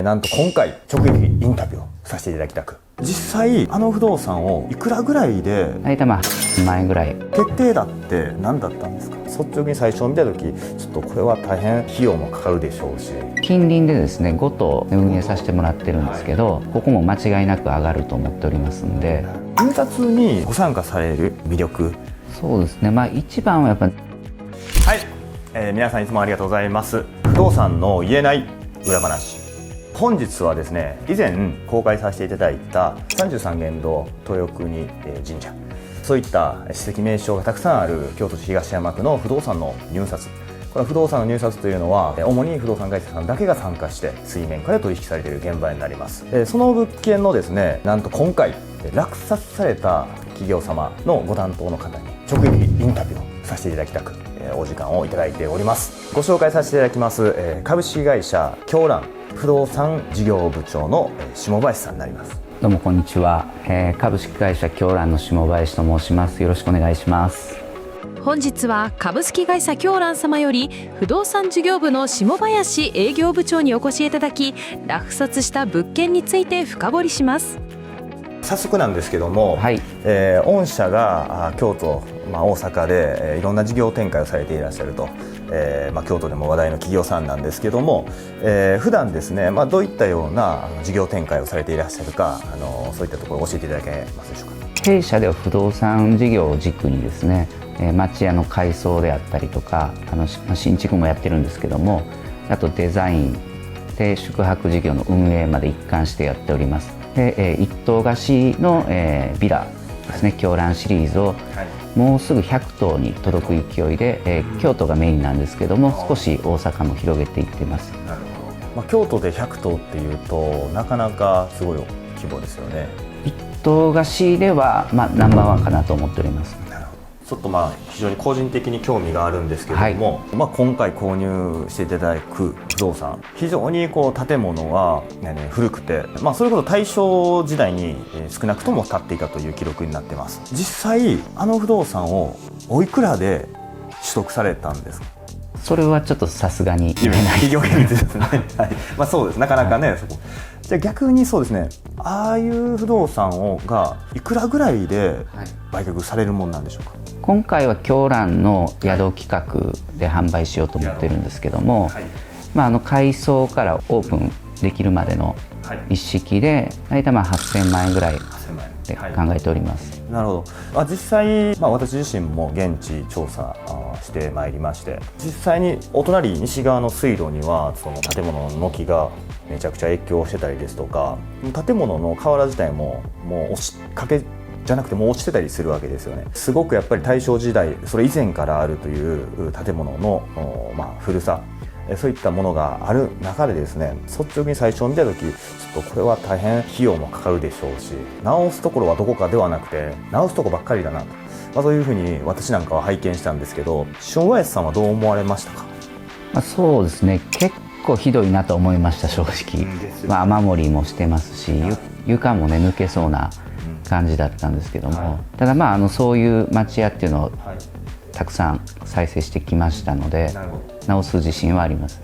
なんと今回直撃インタビューをさせていただきたく、実際あの不動産をいくらぐらいで大体万円ぐらい。決定だって何だったんですか？率直に最初見た時、ちょっとこれは大変費用もかかるでしょうし、近隣でですね5棟運営させてもらってるんですけど、ここも間違いなく上がると思っておりますんで。入札にご参加される魅力。そうですね、一番はやっぱりはい、皆さんいつもありがとうございます。不動産の言えない裏話。本日はですね、以前公開させていただいた33間堂豊国神社、そういった史跡名称がたくさんある京都市東山区の不動産の入札。この不動産の入札というのは主に不動産会社さんだけが参加して水面下で取引されている現場になります。その物件のですね、なんと今回落札された企業様のご担当の方に直撃インタビューをさせていただきたくお時間をいただいております。ご紹介させていただきます株式会社京蘭不動産事業部長の下林さんになります。どうもこんにちは、株式会社京蘭の下林と申します。よろしくお願いします。本日は株式会社京蘭様より不動産事業部の下林営業部長にお越しいただき、落札した物件について深掘りします。早速なんですけども、はい、御社が京都、大阪でいろんな事業展開をされていらっしゃると、京都でも話題の企業さんなんですけども、普段ですね、どういったような事業展開をされていらっしゃるか、そういったところを教えていただけますでしょうか？弊社では不動産事業を軸にですね、町屋の改装であったりとか新築もやってるんですけども、あとデザインで宿泊事業の運営まで一貫してやっております。で、一棟貸しの、ビラですね、京蘭シリーズをもうすぐ100棟に届く勢いで、京都がメインなんですけども、少し大阪も広げていっています。なるほど。京都で100棟っていうとなかなかすごい規模ですよね。一棟貸しでは、ナンバーワンかなと思っております。ちょっと非常に個人的に興味があるんですけれども、今回購入していただく不動産、非常に建物は、古くて、それこそ大正時代に少なくとも建っていたという記録になってます。実際あの不動産をおいくらで取得されたんですか？それはちょっとさすがに言えない企業秘密ですね。はい、そうです、なかなかね、そこじゃあ逆にそうですね、ああいう不動産がいくらぐらいで売却されるもんなんでしょうか？今回は京蘭の宿企画で販売しようと思ってるんですけども、改装からオープンできるまでの一式で大体8000万円ぐらいで考えております。なるほど。実際、私自身も現地調査してまいりまして、実際にお隣西側の水路にはその建物の軒がめちゃくちゃ影響してたりですとか、建物の瓦自体ももう押しかけじゃなくてもう落ちてたりするわけですよね。すごくやっぱり大正時代、それ以前からあるという建物の、古さ、そういったものがある中でですね、率直に最初見た時、ちょっとこれは大変費用もかかるでしょうし、直すところはどこかではなくて直すとこばっかりだなと、そういうふうに私なんかは拝見したんですけど、下林さんはどう思われましたか？そうですね、結構ひどいなと思いました、正直。雨漏りもしてますし、床もね抜けそうな感じだったんですけども、ただそういう町屋っていうのをたくさん再生してきましたので、直す自信はあります。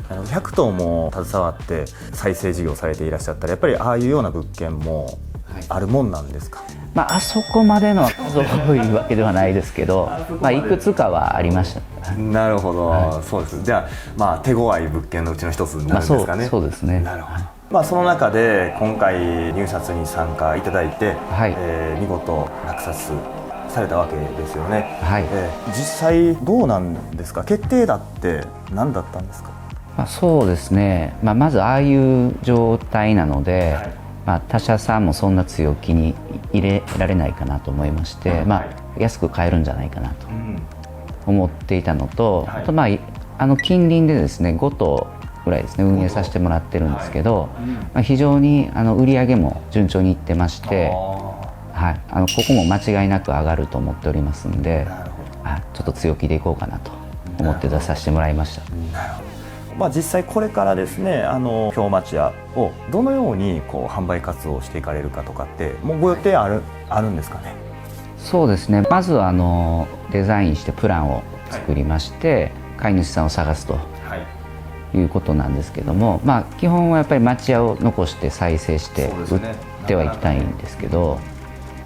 100棟も携わって再生事業されていらっしゃったら、やっぱりああいうような物件もあるもんなんですか？あそこまでの数多いわけではないですけど、いくつかはありました。なるほど、そうです。じゃあ、手強い物件のうちの一つになるんですかね。そうですね。なるほど。その中で今回入札に参加いただいて、見事落札されたわけですよね。実際どうなんですか？決定だって何だったんですか？そうですね、まずああいう状態なので、他社さんもそんな強気に入れられないかなと思いまして、安く買えるんじゃないかなと思っていたのと、あと近隣でですね5棟ぐらいですね運営させてもらってるんですけど、非常に売り上げも順調にいってまして、ここも間違いなく上がると思っておりますんで、ちょっと強気でいこうかなと思って出させてもらいました。実際これからですね、京町屋をどのように販売活動をしていかれるかとかってもうご予定あるんですかね？そうですね、まずはデザインしてプランを作りまして、買い主さんを探すということなんですけども、まあ、基本はやっぱり町屋を残して再生して売ってはいきたいんですけど、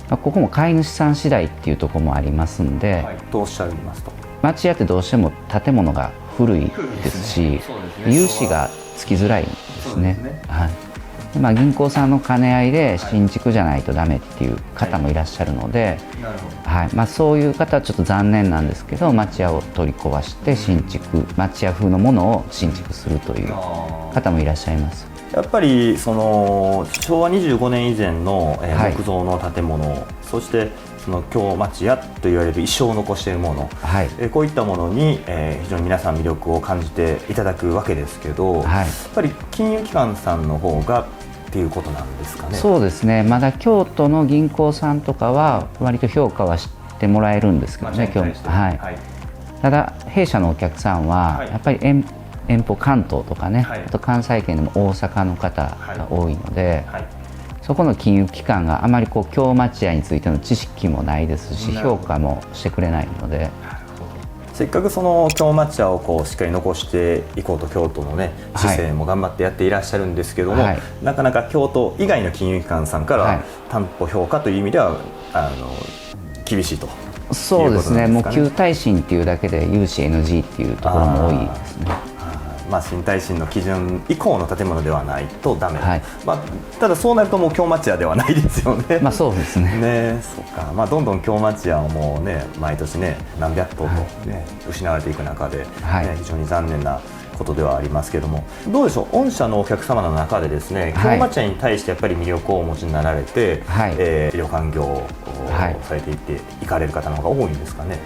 まあ、ここも飼い主さん次第っていうところもありますんで、とおっしゃいますと。町屋ってどうしても建物が古いですし、融資がつきづらいんですね。はい、まあ、銀行さんの兼ね合いで新築じゃないとダメっていう方もいらっしゃるので、はい、まあ、そういう方はちょっと残念なんですけど、町屋を取り壊して新築、町屋風のものを新築するという方もいらっしゃいます。やっぱりその昭和25年以前の木造の建物、そしてその京町屋といわれる一生を残しているもの、はい、こういったものに非常に皆さん魅力を感じていただくわけですけど、はい、やっぱり金融機関さんの方がっていうことなんですかね。そうですね、まだ京都の銀行さんとかは割と評価はしてもらえるんですけどね、はい、はい、ただ弊社のお客さんはやっぱり遠方関東とかね、あと関西圏でも大阪の方が多いので、そこの金融機関があまりこう京町屋についての知識もないですし、評価もしてくれないので、せっかくその京町屋をこうしっかり残していこうと京都のね市政も頑張ってやっていらっしゃるんですけども、なかなか京都以外の金融機関さんから担保評価という意味では厳しいと。そうですね、もう旧耐震っていうだけで融資 NG っていうところも多いですね。まあ、新耐震の基準以降の建物ではないとダメ、はい、まあ、ただそうなるともう京町屋ではないですよね。まあそうですね。ね、そうか、まあ、どんどん京町屋をもうね毎年ね何百棟と、ね、失われていく中で、ね、非常に残念なことではありますけれども、どうでしょう、御社のお客様の中でですね京町屋に対してやっぱり魅力をお持ちになられて、旅館業をされていかれる方の方が多いんですかね。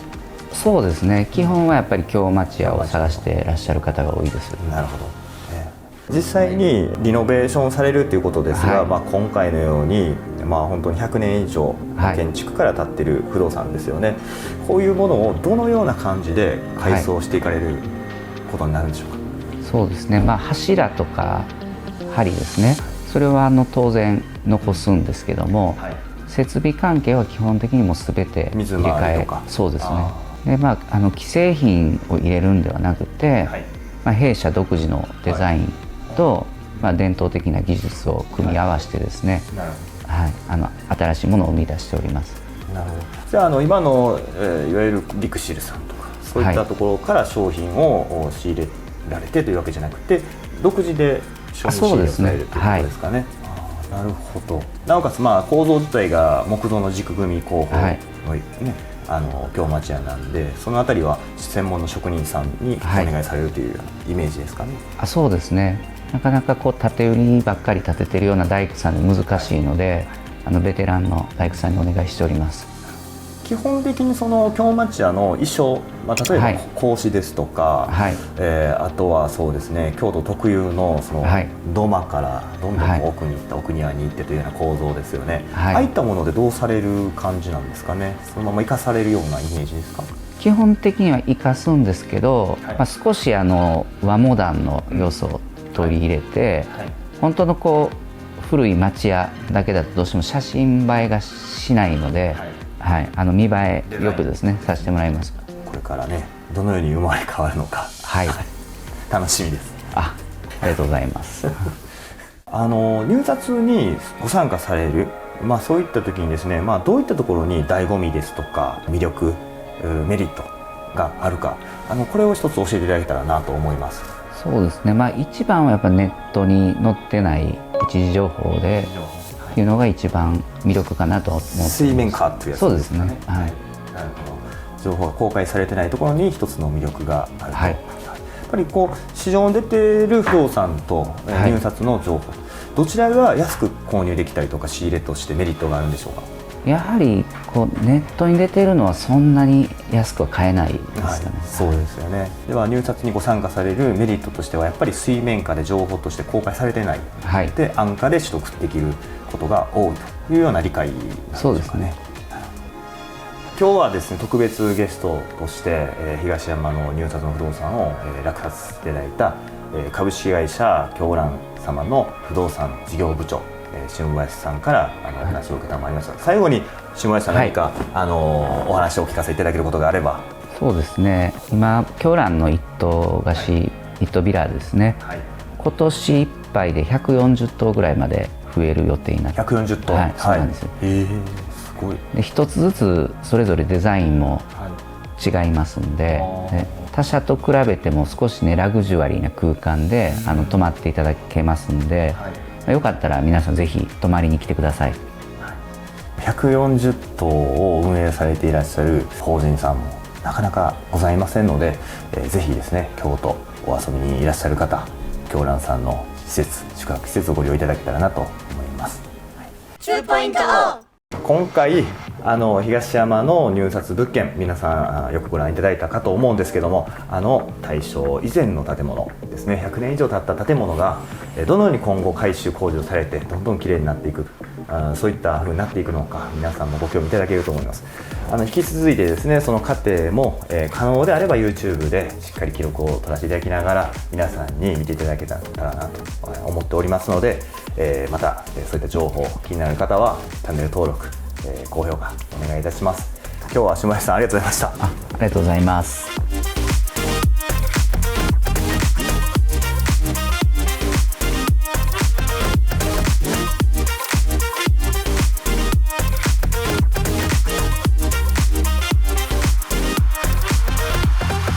そうですね、基本はやっぱり京町屋を探していらっしゃる方が多いです。なるほど、実際にリノベーションされるということですが、まあ、今回のように、まあ、本当に100年以上建築から建っている不動産ですよね、こういうものをどのような感じで改装していかれることになるんでしょうか。そうですね、まあ、柱とか梁ですね、それは当然残すんですけども、設備関係は基本的にも全て入れ替え、そうですね。で、まあ、既製品を入れるんではなくて、まあ、弊社独自のデザインと、まあ、伝統的な技術を組み合わせてですね、新しいものを生み出しております。なるほど。じゃあ、今の、いわゆるリクシルさんとかそういったところから商品を仕入れられてというわけじゃなくて、独自で商品仕入れをされるということですかね。なるほど。なおかつ、まあ、構造自体が木造の軸組工法の、京町屋なんで、そのあたりは専門の職人さんにお願いされるというイメージですかね。そうですね、なかなかこう建売りばっかり建ててるような大工さんで難しいので、ベテランの大工さんにお願いしております。基本的にその京町屋の衣装、まあ、例えば格子ですとか、あとはそうですね、京都特有のその土間からどんどん奥に行った奥庭に行ってというような構造ですよね、ああいったものでどうされる感じなんですかね。そのまま生かされるようなイメージですか。基本的には生かすんですけど、まあ、少し和モダンの要素を取り入れて、本当のこう古い町屋だけだとどうしても写真映えがしないので、見栄えよくですねさせてもらいます。これからねどのように生まれ変わるのか、楽しみです。ありがとうございます入札にご参加される、まあ、そういった時にですね、まあ、どういったところに醍醐味ですとか魅力メリットがあるか、これを一つ教えていただけたらなと思います。そうですね、まあ、一番はやっぱネットに載ってない一時情報でっていうのが一番魅力かなと思ってます。水面下っていうやつですかね。そうですね、なるほど。情報が公開されてないところに一つの魅力があると、やっぱりこう市場に出ている不動産と入札の情報、どちらが安く購入できたりとか仕入れとしてメリットがあるんでしょうか。やはりこうネットに出ているのはそんなに安くは買えないですよね。そうですよね。では入札にご参加されるメリットとしてはやっぱり水面下で情報として公開されてない、で安価で取得できることが多いというような理解なんでしょうかね。そうですね。今日はですね特別ゲストとして、東山の入札の不動産を、落札させていただいた、株式会社京蘭様の不動産事業部長下林さんからお話を受けたまいりました。最後に下林さん何か、お話をお聞かせいただけることがあれば。そうですね、今京蘭の一棟貸しニットビラですね、はい、今年いっぱいで140頭ぐらいまで増える予定になって140頭、はい、そうなんですよ。すごい。で一つずつそれぞれデザインもはい、違いますんで、他社と比べても少しねラグジュアリーな空間で泊まっていただけますんで、はい、よかったら皆さんぜひ泊まりに来てください。140棟を運営されていらっしゃる法人さんもなかなかございませんので、ぜひですね京都お遊びにいらっしゃる方、京蘭さんの施設、宿泊施設をご利用いただけたらなと思います。2ポイント。今回東山の入札物件、皆さんよくご覧いただいたかと思うんですけども、大正以前の建物ですね、100年以上経った建物がどのように今後改修工事をされてどんどん綺麗になっていく、そういった風になっていくのか、皆さんもご興味いただけると思います。引き続いてですね、その過程も、可能であれば YouTube でしっかり記録を取らせていただきながら皆さんに見ていただけたらなと思っておりますので、またそういった情報気になる方はチャンネル登録、高評価お願いいたします。今日は下林さんありがとうございました。ありがとうございます。